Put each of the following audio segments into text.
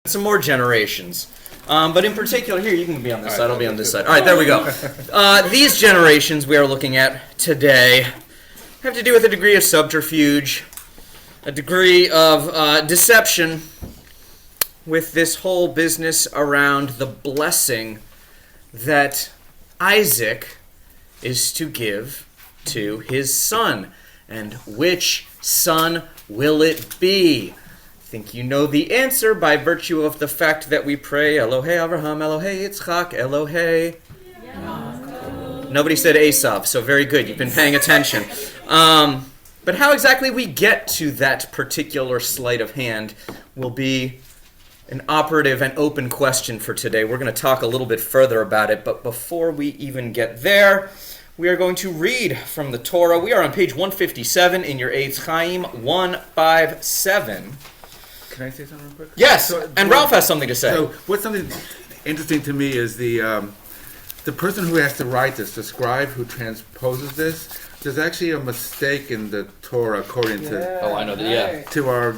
Some more generations. But in particular, here, you can be on this side, I'll be on this side. All right, there we go. These generations we are looking at today have to do with a degree of subterfuge, a degree of deception with this whole business around the blessing that Isaac is to give to his son. And which son will it be? I think you know the answer by virtue of the fact that we pray Elohei Avraham, Elohei Yitzchak, Elohei. Nobody said Esav, so very good. You've been paying attention. But how exactly we get to that particular sleight of hand will be an operative and open question for today. We're going to talk a little bit further about it, but before we even get there, we are going to read from the Torah. We are on page 157 in your Eitz Chaim 157. Can I say something real quick? Yes, and Ralph has something to say. So what's something interesting to me is the person who has to write this, the scribe who transposes this, there's actually a mistake in the Torah according to... Oh, I know that, yeah. To our...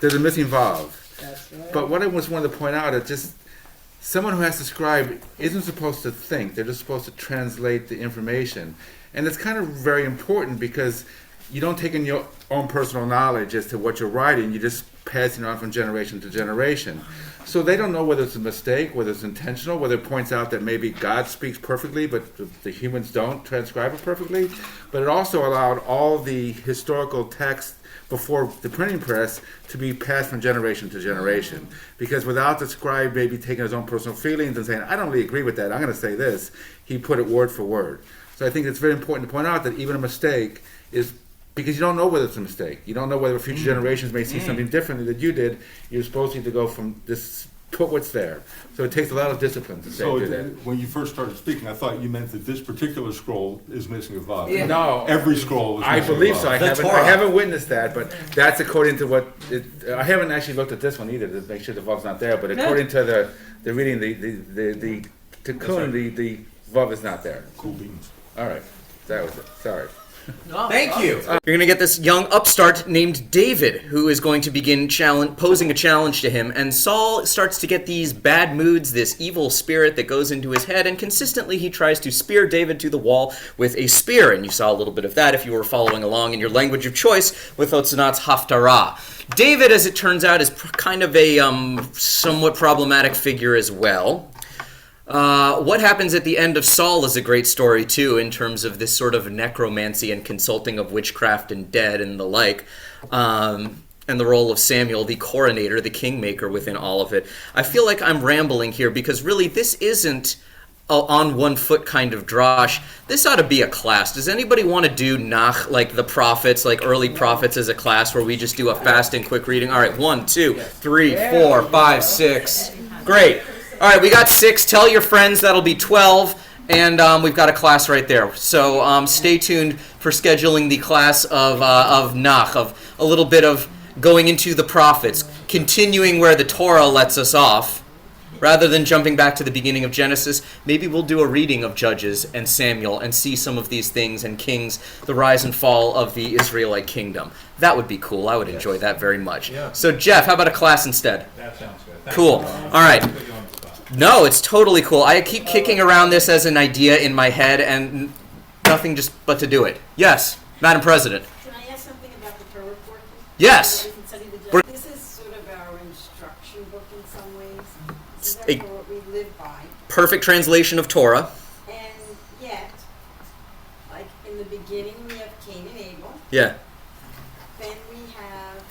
There's a missing vav. That's right. But what I just wanted to point out is just someone who has to scribe isn't supposed to think. They're just supposed to translate the information. And it's kind of very important because you don't take in your own personal knowledge as to what you're writing. You just passing on from generation to generation. So they don't know whether it's a mistake, whether it's intentional, whether it points out that maybe God speaks perfectly, but the humans don't transcribe it perfectly. But it also allowed all the historical text before the printing press to be passed from generation to generation. Because without the scribe maybe taking his own personal feelings and saying, I don't really agree with that, I'm going to say this, he put it word for word. So I think it's very important to point out that even a mistake is because you don't know whether it's a mistake. You don't know whether future generations may see something differently that you did. You're supposed to go from this, put what's there. So it takes a lot of discipline to say do that. When you first started speaking, I thought you meant that this particular scroll is missing a vav. Yeah. No. Every scroll is missing I believe a so. vav. I haven't witnessed that, but that's according to what... I haven't actually looked at this one either to make sure the vav's not there, but according to the reading, the tikkun, the vav is not there. Cool beans. All right. That was it. Sorry. Thank you. You're going to get this young upstart named David, who is going to begin posing a challenge to him, and Saul starts to get these bad moods, this evil spirit that goes into his head, and consistently he tries to spear David to the wall with a spear, and you saw a little bit of that if you were following along in your language of choice with Otzenat's Haftarah. David, as it turns out, is kind of a somewhat problematic figure as well. What happens at the end of Saul is a great story, too, in terms of this sort of necromancy and consulting of witchcraft and dead and the like, and the role of Samuel, the coronator, the kingmaker within all of it. I feel like I'm rambling here because really this isn't on one foot kind of drosh. This ought to be a class. Does anybody want to do Nach, like the prophets, like early prophets as a class where we just do a fast and quick reading? All right, 1, 2, 3, 4, 5, 6. Great. All right, we got 6. Tell your friends, that'll be 12. And we've got a class right there. So stay tuned for scheduling the class of Nach, of a little bit of going into the prophets, continuing where the Torah lets us off. Rather than jumping back to the beginning of Genesis, maybe we'll do a reading of Judges and Samuel and see some of these things and Kings, the rise and fall of the Israelite kingdom. That would be cool. I would enjoy that very much. Yeah. So, Jeff, how about a class instead? That sounds good. Cool. All right. No, it's totally cool. I keep kicking around this as an idea in my head and nothing just but to do it. Yes, Madam President. Can I ask something about the Torah report? Yes. This is sort of our instruction book in some ways. This is A- what we live by. Perfect translation of Torah. And yet, like in the beginning we have Cain and Abel. Yeah. Then we have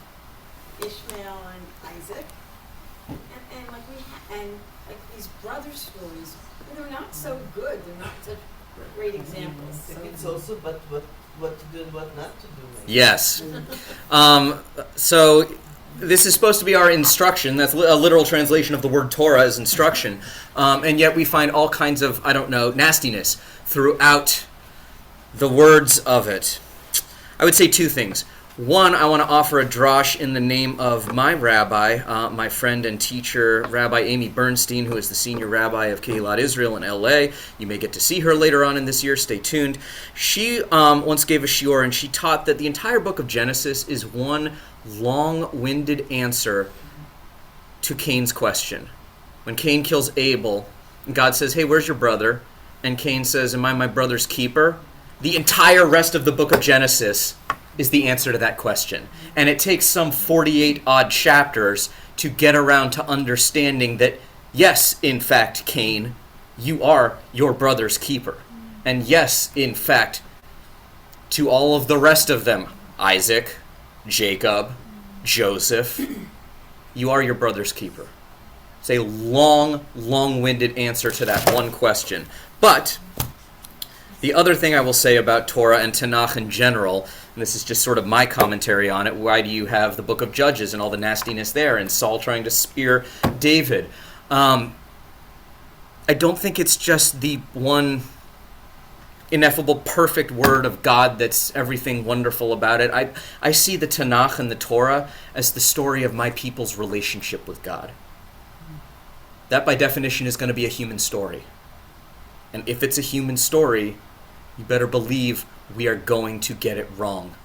Ishmael and Isaac. And like and like these brother stories, they're not so good. They're not such great examples. So. It's also but what to do and what not to do. Maybe. Yes. So this is supposed to be our instruction. That's a literal translation of the word Torah as instruction. And yet we find all kinds of, nastiness throughout the words of it. I would say 2 things. One, I want to offer a drosh in the name of my rabbi, my friend and teacher, Rabbi Amy Bernstein, who is the senior rabbi of Kehilat Israel in L.A. You may get to see her later on in this year. Stay tuned. She once gave a shiur, and she taught that the entire book of Genesis is one long-winded answer to Cain's question. When Cain kills Abel, God says, hey, where's your brother? And Cain says, am I my brother's keeper? The entire rest of the book of Genesis is the answer to that question. And it takes some 48 odd chapters to get around to understanding that, yes, in fact, Cain, you are your brother's keeper. And yes, in fact, to all of the rest of them, Isaac, Jacob, Joseph, you are your brother's keeper. It's a long, long-winded answer to that one question. But the other thing I will say about Torah and Tanakh in general, and this is just sort of my commentary on it, why do you have the book of Judges and all the nastiness there and Saul trying to spear David? I don't think it's just the one ineffable, perfect word of God that's everything wonderful about it. I see the Tanakh and the Torah as the story of my people's relationship with God. That, by definition, is going to be a human story. And if it's a human story, you better believe we are going to get it wrong.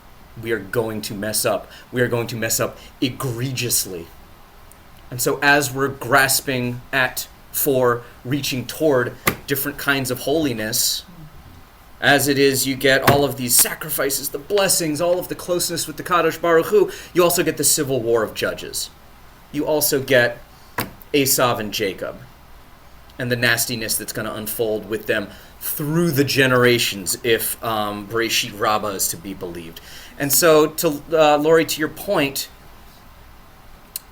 We are going to mess up. We are going to mess up egregiously. And so as we're grasping for reaching toward different kinds of holiness, as it is, you get all of these sacrifices, the blessings, all of the closeness with the Kadosh Baruch Hu. You also get the civil war of judges. You also get Esav and Jacob and the nastiness that's going to unfold with them through the generations if Bereshit Rabbah is to be believed. And so, Lori, to your point,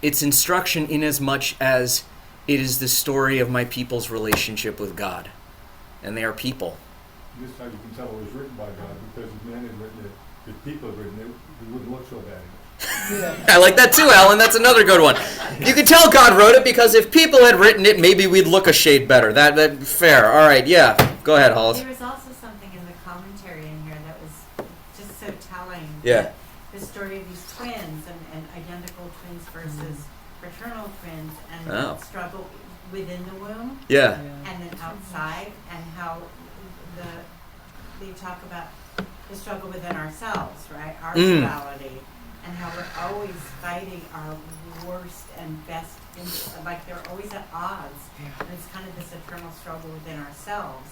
it's instruction in as much as it is the story of my people's relationship with God. And they are people. This is how you can tell it was written by God, because if man had written it, if people had written it, it wouldn't look so bad. I like that too, Alan. That's another good one. You can tell God wrote it because if people had written it, maybe we'd look a shade better. That fair. All right, yeah. Go ahead, Hollis. There was also something in the commentary in here that was just so telling. Yeah. The story of these twins and identical twins versus fraternal twins and Oh. the struggle within the womb Yeah. and then outside, and how they talk about the struggle within ourselves, right? Our duality, and how we're always fighting our worst and best, like they're always at odds. And it's kind of this eternal struggle within ourselves.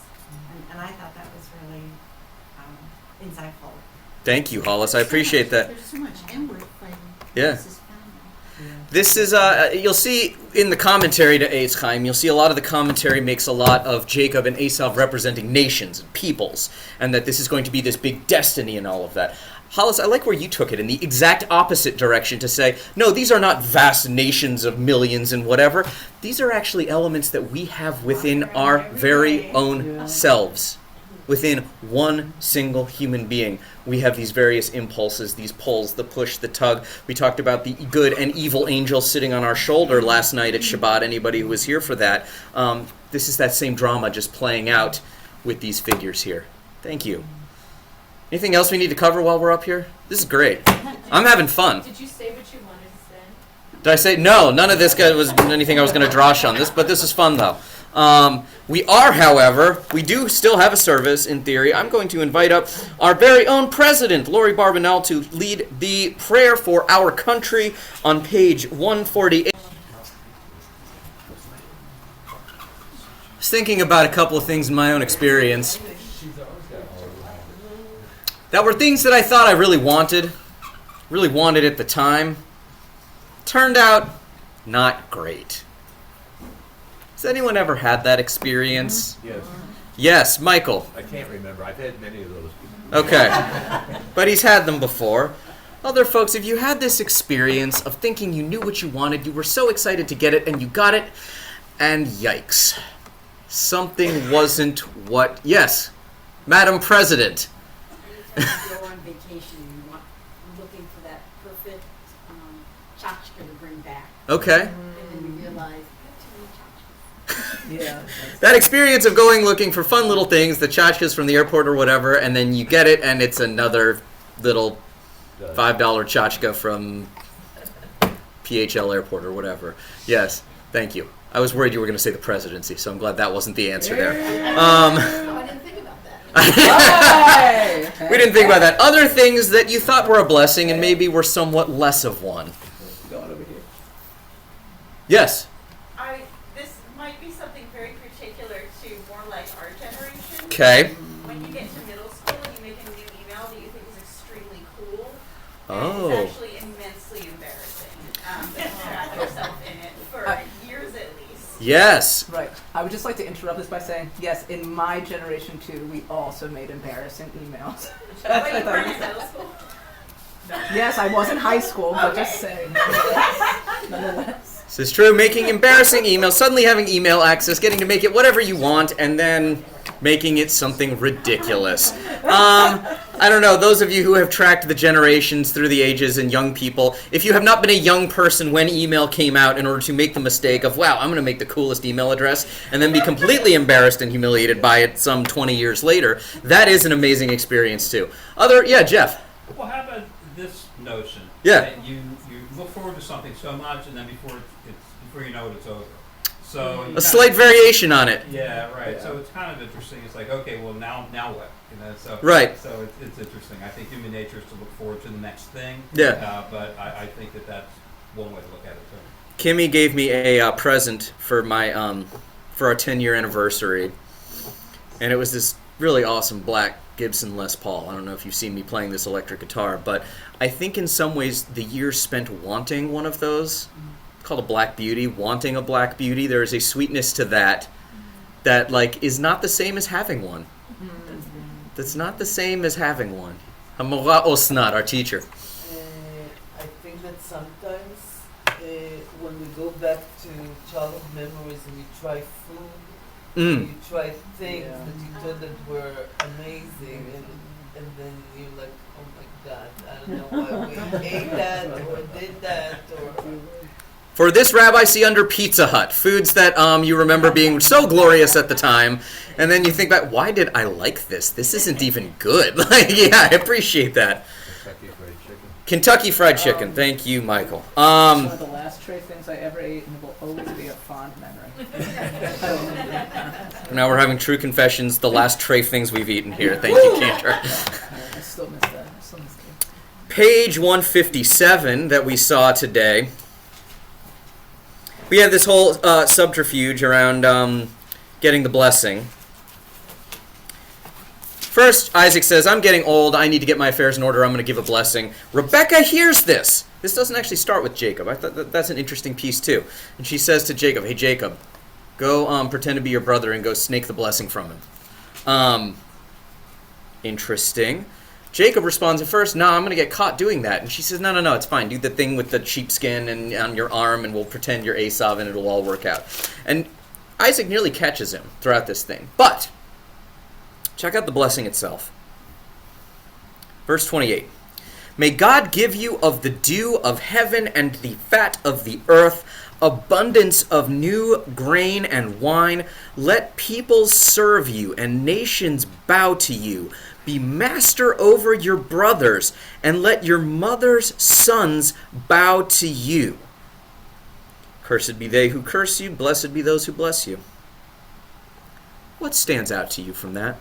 And I thought that was really insightful. Thank you, Hollis. I appreciate that. There's so much inward fighting. Yeah. This is family. This is, you'll see in the commentary to Eitz Chaim, you'll see a lot of the commentary makes a lot of Jacob and Esav representing nations and peoples, and that this is going to be this big destiny and all of that. Hollis, I like where you took it in the exact opposite direction to say, no, these are not vast nations of millions and whatever. These are actually elements that we have within our very own selves. Within one single human being, we have these various impulses, these pulls, the push, the tug. We talked about the good and evil angel sitting on our shoulder last night at Shabbat, anybody who was here for that. This is that same drama just playing out with these figures here. Thank you. Anything else we need to cover while we're up here? This is great. I'm having fun. Did you say what you wanted to say? Did I say? No, none of this was anything I was going to drosh on this, but this is fun though. We are, however, we do still have a service in theory. I'm going to invite up our very own president, Lori Barbanel, to lead the prayer for our country on page 148. I was thinking about a couple of things in my own experience that were things that I thought I really wanted at the time. Turned out not great. Has anyone ever had that experience? Yes. Yes, Michael. I can't remember. I've had many of those. Okay. But he's had them before. Other folks, if you had this experience of thinking you knew what you wanted, you were so excited to get it, and you got it, and yikes. Something wasn't what... Yes, Madam President. Go on vacation and you're looking for that perfect tchotchke to bring back. Okay. And then you realize, Yeah. That experience of going looking for fun little things, the tchotchkes from the airport or whatever, and then you get it, and it's another little $5 tchotchke from PHL airport or whatever. Yes, thank you. I was worried you were going to say the presidency, so I'm glad that wasn't the answer there. oh, I didn't think about that. We didn't think about that. Other things that you thought were a blessing and maybe were somewhat less of one. Going over here. Yes. This might be something very particular to more like our generation. Okay. When you get to middle school and you make a new email that you think is extremely cool, Oh. and it's actually immensely embarrassing to track yourself in it for years at least. Yes. Right. I would just like to interrupt this by saying, yes, in my generation too, we also made embarrassing emails. Wait, you weren't in middle school? Yes, I was in high school, but Okay. just saying. Nonetheless. This is true. Making embarrassing emails, suddenly having email access, getting to make it whatever you want, and then making it something ridiculous. I don't know, those of you who have tracked the generations through the ages and young people, if you have not been a young person when email came out in order to make the mistake of, wow, I'm going to make the coolest email address, and then be completely embarrassed and humiliated by it some 20 years later, that is an amazing experience too. Jeff. Well, how about this notion? Yeah. That you look forward to something so much, and then before you know it, it's over. So A slight variation on it. Yeah, right. So it's kind of interesting. It's like, okay, well now what? So Right. So it's interesting. I think human nature is to look forward to the next thing. Yeah. But I think that's one way to look at it too. Kimmy gave me a present for my for our 10-year anniversary, and it was this really awesome black Gibson Les Paul. I don't know if you've seen me playing this electric guitar, but I think in some ways the years spent wanting one of those, called a Black Beauty, wanting a Black Beauty, there is a sweetness to that like is not the same as having one. That's not the same as having one. Hamora Osnat, our teacher. I think that sometimes when we go back to childhood memories and you try food, you try things that you thought that were amazing, and then you're like, oh my God, I don't know why we ate that or did that or. For this rabbi, see under Pizza Hut, foods that you remember being so glorious at the time, and then you think back, why did I like this? This isn't even good. Yeah, I appreciate that. Kentucky Fried Chicken. Kentucky Fried Chicken. Thank you, Michael. One of the last tray things I ever ate, and it will always be a fond memory. Now we're having true confessions, the last tray things we've eaten here. Thank you, Cantor. I still miss that. I still miss that. Page 157 that we saw today. We have this whole subterfuge around getting the blessing. First, Isaac says, I'm getting old. I need to get my affairs in order. I'm going to give a blessing. Rebecca hears this. This doesn't actually start with Jacob. I thought that's an interesting piece, too. And she says to Jacob, hey, Jacob, go pretend to be your brother and go snake the blessing from him. Interesting. Jacob responds at first, no, I'm going to get caught doing that. And she says, no, it's fine. Do the thing with the sheepskin and on your arm, and we'll pretend you're Esau, and it'll all work out. And Isaac nearly catches him throughout this thing. But check out the blessing itself. Verse 28. May God give you of the dew of heaven and the fat of the earth, abundance of new grain and wine. Let peoples serve you and nations bow to you. Be master over your brothers, and let your mother's sons bow to you. Cursed be they who curse you, blessed be those who bless you. What stands out to you from that?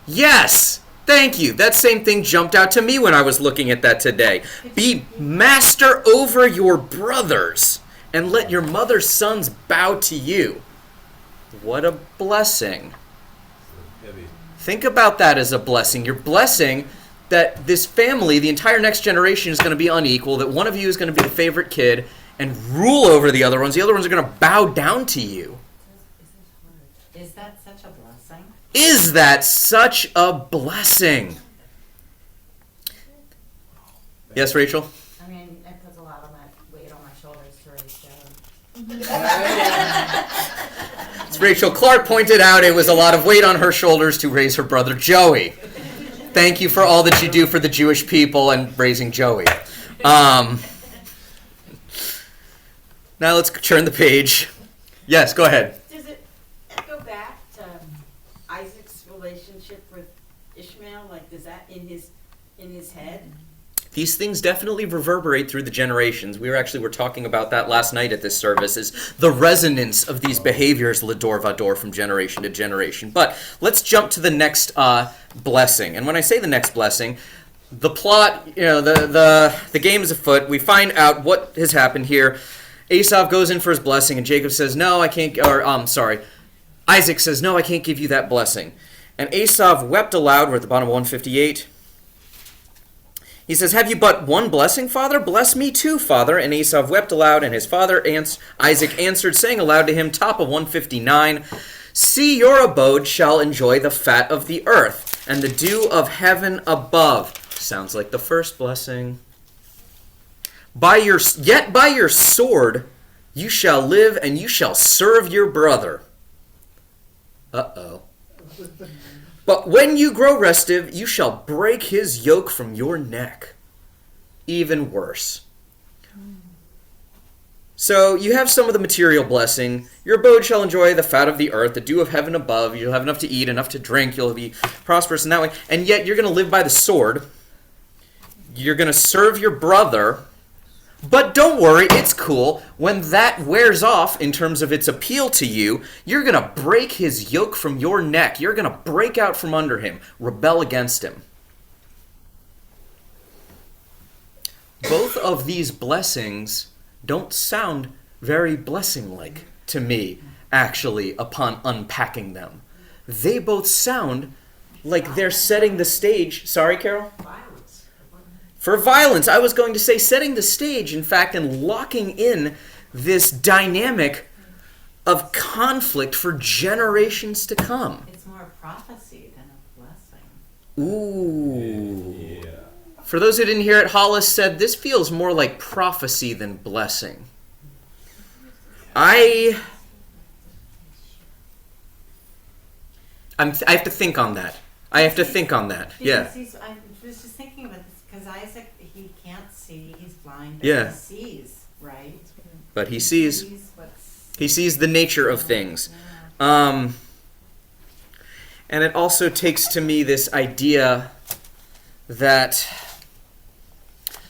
Yes! Thank you. That same thing jumped out to me when I was looking at that today. Be master over your brothers, and let your mother's sons bow to you. What a blessing. Think about that as a blessing. You're blessing that this family, the entire next generation, is going to be unequal, that one of you is going to be the favorite kid and rule over the other ones. The other ones are going to bow down to you. Is that such a blessing? Is that such a blessing? Yes, Rachel? I mean, it puts a lot of my weight on my shoulders to raise Joe. As Rachel Clark pointed out, it was a lot of weight on her shoulders to raise her brother Joey. Thank you for all that you do for the Jewish people and raising Joey. Now let's turn the page. Yes, go ahead. Does it echo back to Isaac's relationship with Ishmael? Like, is that in his head? These things definitely reverberate through the generations. We were talking about that last night at this service, is the resonance of these behaviors, Lador Vador, from generation to generation. But let's jump to the next blessing. And when I say the next blessing, the plot, the game is afoot. We find out what has happened here. Esau goes in for his blessing, and Jacob says, no, I can't, Isaac says, no, I can't give you that blessing. And Esau wept aloud. We're at the bottom of 158. He says, have you but one blessing, father? Bless me too, father. And Esau wept aloud, and his father Isaac answered, saying aloud to him, top of 159, see, your abode shall enjoy the fat of the earth, and the dew of heaven above. Sounds like the first blessing. Yet by your sword you shall live, and you shall serve your brother. Uh-oh. But when you grow restive, you shall break his yoke from your neck. Even worse. So you have some of the material blessing. Your abode shall enjoy the fat of the earth, the dew of heaven above. You'll have enough to eat, enough to drink. You'll be prosperous in that way. And yet you're going to live by the sword. You're going to serve your brother. But don't worry, it's cool. When that wears off in terms of its appeal to you, you're going to break his yoke from your neck. You're going to break out from under him, rebel against him. Both of these blessings don't sound very blessing-like to me, actually, upon unpacking them. They both sound like they're setting the stage. Sorry, Carol? For violence. I was going to say setting the stage, in fact, and locking in this dynamic of conflict for generations to come. It's more a prophecy than a blessing. Ooh. Yeah. For those who didn't hear it, Hollis said, this feels more like prophecy than blessing. I have to think on that. Yeah. I was just thinking about this, because Isaac, he can't see, he's blind, but Yeah. he sees, right? But he sees. He sees the nature of things. Yeah. And it also takes to me this idea that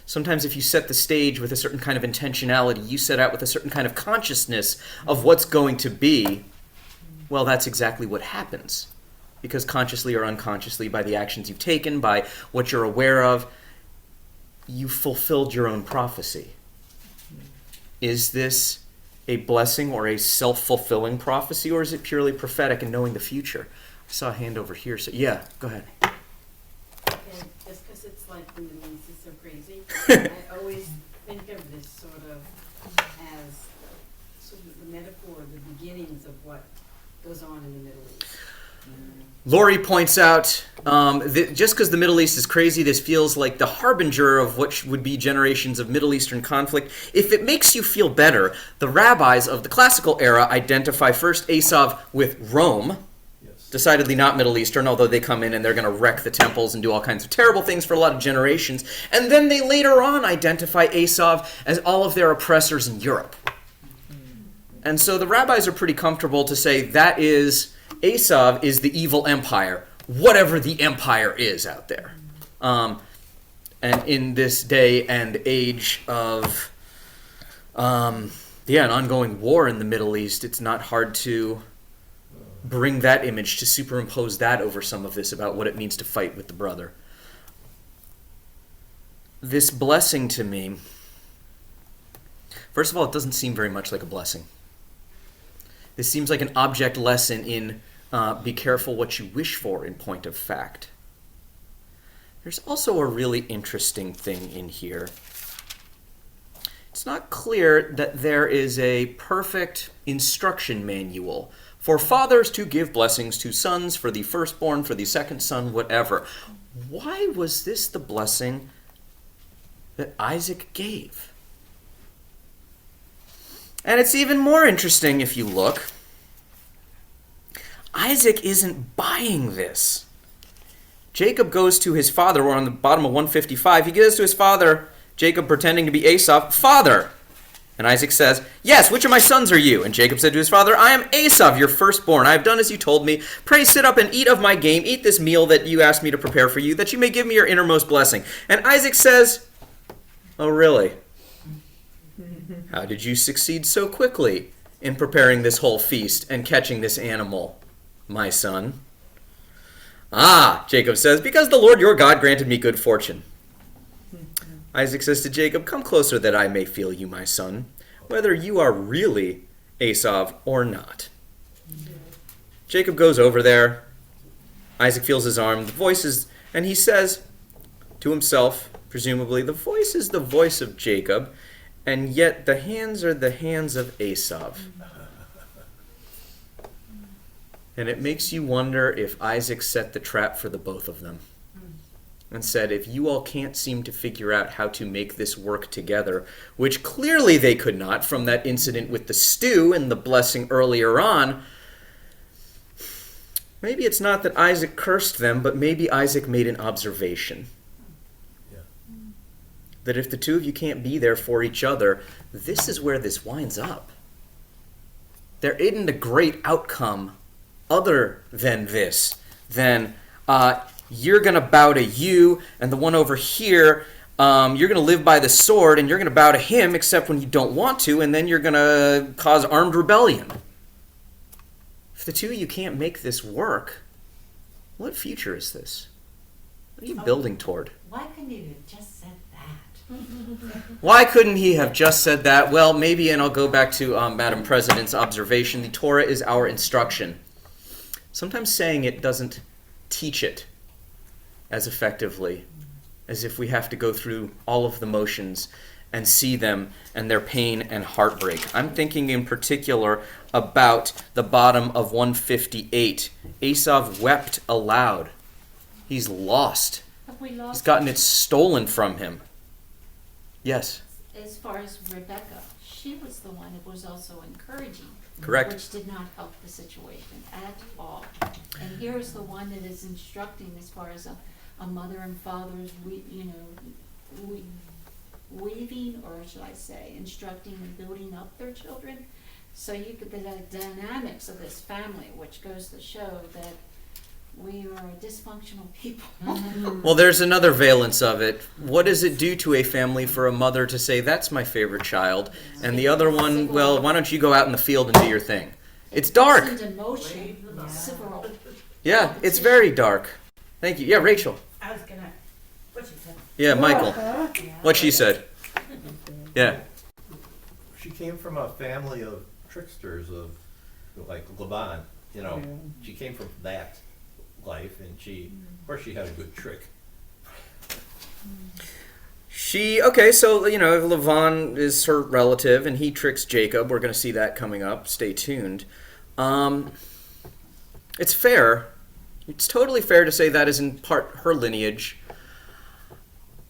sometimes if you set the stage with a certain kind of intentionality, you set out with a certain kind of consciousness of what's going to be, well, that's exactly what happens. Because consciously or unconsciously, by the actions you've taken, by what you're aware of, you fulfilled your own prophecy. Is this a blessing or a self-fulfilling prophecy, or is it purely prophetic and knowing the future? I saw a hand over here. So yeah, go ahead. And just because it's like the Middle East is so crazy, I always think of this sort of as sort of the metaphor, the beginnings of what goes on in the Middle East. Lori points out, just because the Middle East is crazy, this feels like the harbinger of what would be generations of Middle Eastern conflict. If it makes you feel better, the rabbis of the classical era identify first Esau with Rome, decidedly not Middle Eastern, although they come in and they're going to wreck the temples and do all kinds of terrible things for a lot of generations. And then they later on identify Esau as all of their oppressors in Europe. And so the rabbis are pretty comfortable to say that is, Esau is the evil empire, whatever the empire is out there. And in this day and age of an ongoing war in the Middle East, it's not hard to bring that image, to superimpose that over some of this about what it means to fight with the brother. This blessing to me, first of all, it doesn't seem very much like a blessing. This seems like an object lesson in be careful what you wish for, in point of fact. There's also a really interesting thing in here. It's not clear that there is a perfect instruction manual for fathers to give blessings to sons, for the firstborn, for the second son, whatever. Why was this the blessing that Isaac gave? And it's even more interesting if you look. Isaac isn't buying this. Jacob goes to his father, we're on the bottom of 155. He goes to his father, Jacob pretending to be Esau, "Father." And Isaac says, "Yes, which of my sons are you?" And Jacob said to his father, "I am Esau, your firstborn. I have done as you told me. Pray sit up and eat of my game. Eat this meal that you asked me to prepare for you, that you may give me your innermost blessing." And Isaac says, "Oh, really? How did you succeed so quickly in preparing this whole feast and catching this animal, my son?" Ah, Jacob says, because the Lord your God granted me good fortune. Isaac says to Jacob, come closer that I may feel you, my son, whether you are really Esau or not. Jacob goes over there. Isaac feels his arm. The voice is, and he says to himself, presumably, the voice is the voice of Jacob, and yet the hands are the hands of Esau. And it makes you wonder if Isaac set the trap for the both of them and said, if you all can't seem to figure out how to make this work together, which clearly they could not from that incident with the stew and the blessing earlier on, maybe it's not that Isaac cursed them, but maybe Isaac made an observation. Yeah. That if the two of you can't be there for each other, this is where this winds up. There isn't a great outcome other than this, than you're going to bow to you, and the one over here, you're going to live by the sword, and you're going to bow to him, except when you don't want to, and then you're going to cause armed rebellion. If the two of you can't make this work, what future is this? What are you building toward? Why couldn't you have just said that? Why couldn't he have just said that? Well, maybe, and I'll go back to Madam President's observation, the Torah is our instruction. Sometimes saying it doesn't teach it as effectively as if we have to go through all of the motions and see them and their pain and heartbreak. I'm thinking in particular about the bottom of 158. Esau wept aloud. He's lost. Have we lost? He's gotten it stolen from him. Yes. As far as Rebecca, she was the one who was also encouraging. Correct. Which did not help the situation at all. And here's the one that is instructing as far as a mother and father's, weaving, or should I say, instructing and building up their children. So you could, the dynamics of this family, which goes to show that we are a dysfunctional people. Well, there's another valence of it. What does it do to a family for a mother to say, that's my favorite child, and the other one, well, why don't you go out in the field and do your thing? It's dark. It's emotion, civil. Yeah, it's very dark. Thank you. Yeah, Rachel. I was gonna, what you said. Yeah, Michael. What she said. Yeah. She came from a family of tricksters, of like Laban. You know, she came from that life, and of course, she had a good trick. Okay, so, Lavan is her relative, and he tricks Jacob. We're going to see that coming up. Stay tuned. It's fair. It's totally fair to say that is in part her lineage.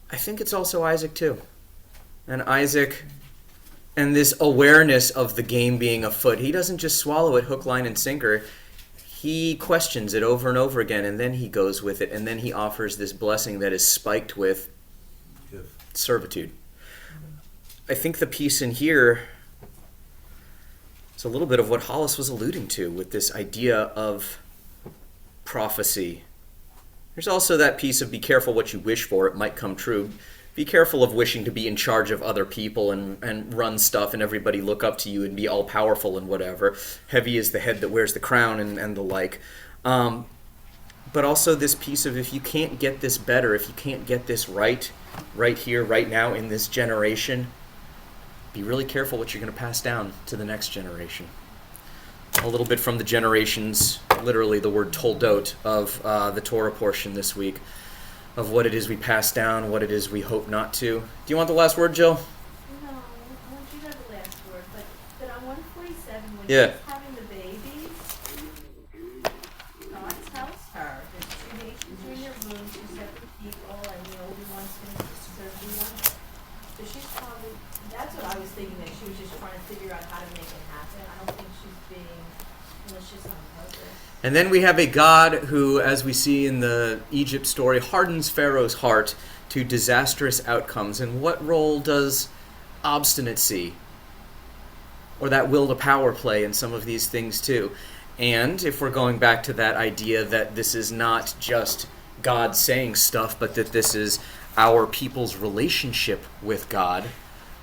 I think it's also Isaac, too. And Isaac, and this awareness of the game being afoot, he doesn't just swallow it hook, line, and sinker. He questions it over and over again, and then he goes with it, and then he offers this blessing that is spiked with servitude. I think the piece in here is a little bit of what Hollis was alluding to with this idea of prophecy. There's also that piece of be careful what you wish for, it might come true. Be careful of wishing to be in charge of other people and run stuff and everybody look up to you and be all powerful and whatever. Heavy is the head that wears the crown and the like. But also this piece of if you can't get this better, if you can't get this right here, right now in this generation, be really careful what you're going to pass down to the next generation. A little bit from the generations, literally the word Toldot of the Torah portion this week, of what it is we pass down, what it is we hope not to. Do you want the last word, Jill? No, I want you to have the last word, but on 147, when Yeah. she's having the babies, God tells her there's two nations are in your womb, two separate people, and the older one's going to serve the younger. So she's probably, that's what I was thinking, that she was just trying to figure out how to make it happen. I don't think she's being malicious on purpose. And then we have a God who, as we see in the Egypt story, hardens Pharaoh's heart to disastrous outcomes. And what role does obstinacy or that will to power play in some of these things too? And if we're going back to that idea that this is not just God saying stuff, but that this is our people's relationship with God,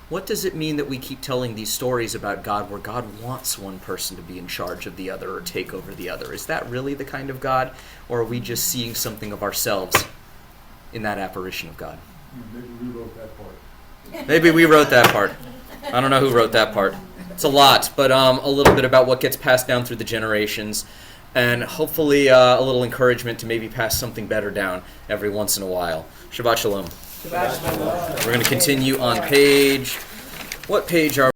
what does it mean that we keep telling these stories about God where God wants one person to be in charge of the other or take over the other? Is that really the kind of God, or are we just seeing something of ourselves in that apparition of God? Maybe we wrote that part. Maybe we wrote that part. I don't know who wrote that part. It's a lot, but a little bit about what gets passed down through the generations, and hopefully a little encouragement to maybe pass something better down every once in a while. Shabbat Shalom. Shabbat Shalom. We're going to continue on page... What page are